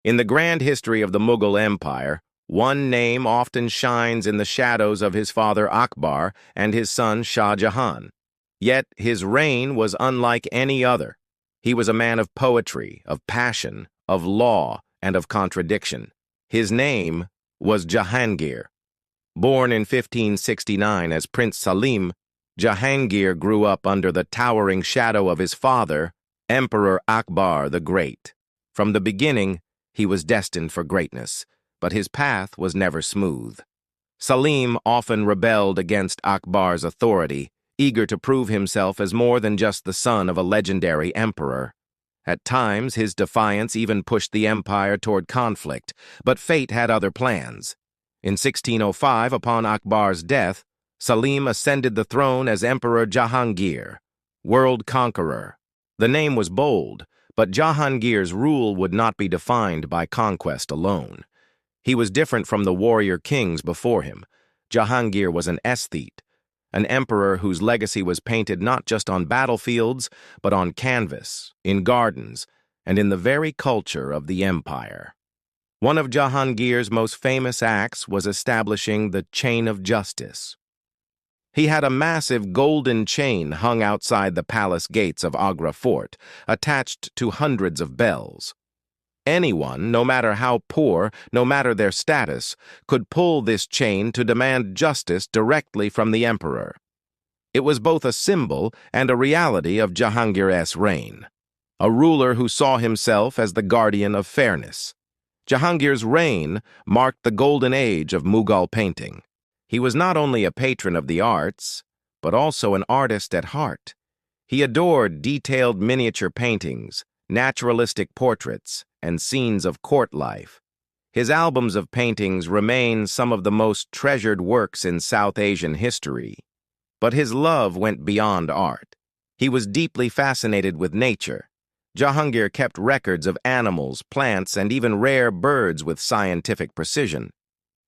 In the grand history of the Mughal Empire, one name often shines in the shadows of his father Akbar and his son Shah Jahan. Yet his reign was unlike any other. He was a man of poetry, of passion, of law, and of contradiction. His name was Jahangir. Born in 1569 as Prince Salim, Jahangir grew up under the towering shadow of his father, Emperor Akbar the Great. From the beginning, he was destined for greatness, but his path was never smooth. Salim often rebelled against Akbar's authority, eager to prove himself as more than just the son of a legendary emperor. At times, his defiance even pushed the empire toward conflict, but fate had other plans. In 1605, upon Akbar's death, Salim ascended the throne as Emperor Jahangir, world conqueror. The name was bold, but Jahangir's rule would not be defined by conquest alone. He was different from the warrior kings before him. Jahangir was an aesthete, an emperor whose legacy was painted not just on battlefields, but on canvas, in gardens, and in the very culture of the empire. One of Jahangir's most famous acts was establishing the chain of justice. He had a massive golden chain hung outside the palace gates of Agra Fort, attached to hundreds of bells. Anyone, no matter how poor, no matter their status, could pull this chain to demand justice directly from the emperor. It was both a symbol and a reality of Jahangir's reign, a ruler who saw himself as the guardian of fairness. Jahangir's reign marked the golden age of Mughal painting. He was not only a patron of the arts, but also an artist at heart. He adored detailed miniature paintings, naturalistic portraits, and scenes of court life. His albums of paintings remain some of the most treasured works in South Asian history. But his love went beyond art. He was deeply fascinated with nature. Jahangir kept records of animals, plants, and even rare birds with scientific precision.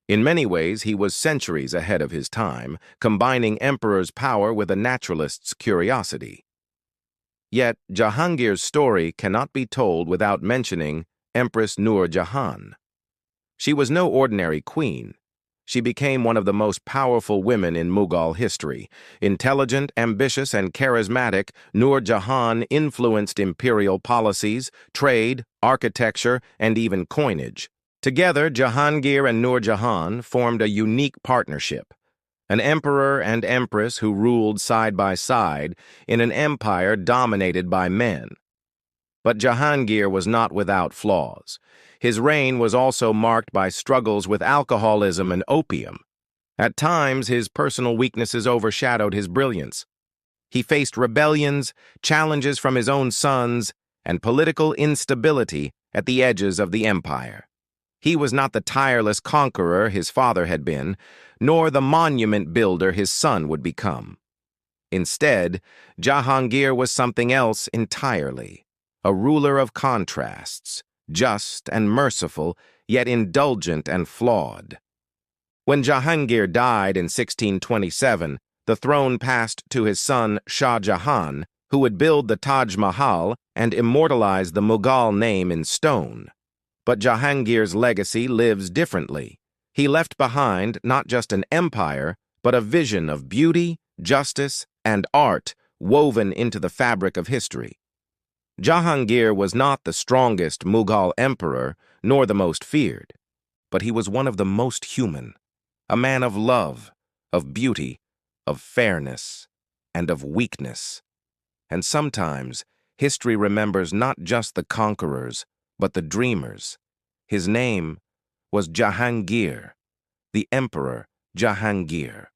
In many ways, he was centuries ahead of his time, combining emperor's power with a naturalist's curiosity. Yet, Jahangir's story cannot be told without mentioning Empress Nur Jahan. She was no ordinary queen. She became one of the most powerful women in Mughal history. Intelligent, ambitious, and charismatic, Nur Jahan influenced imperial policies, trade, architecture, and even coinage. Together, Jahangir and Nur Jahan formed a unique partnership, an emperor and empress who ruled side by side in an empire dominated by men. But Jahangir was not without flaws. His reign was also marked by struggles with alcoholism and opium. At times, his personal weaknesses overshadowed his brilliance. He faced rebellions, challenges from his own sons, and political instability at the edges of the empire. He was not the tireless conqueror his father had been, nor the monument builder his son would become. Instead, Jahangir was something else entirely, a ruler of contrasts, just and merciful, yet indulgent and flawed. When Jahangir died in 1627, the throne passed to his son Shah Jahan, who would build the Taj Mahal and immortalize the Mughal name in stone. But Jahangir's legacy lives differently. He left behind not just an empire, but a vision of beauty, justice, and art woven into the fabric of history. Jahangir was not the strongest Mughal emperor, nor the most feared, but he was one of the most human, a man of love, of beauty, of fairness, and of weakness. And sometimes, history remembers not just the conquerors, but the dreamers. His name was Jahangir, the Emperor Jahangir.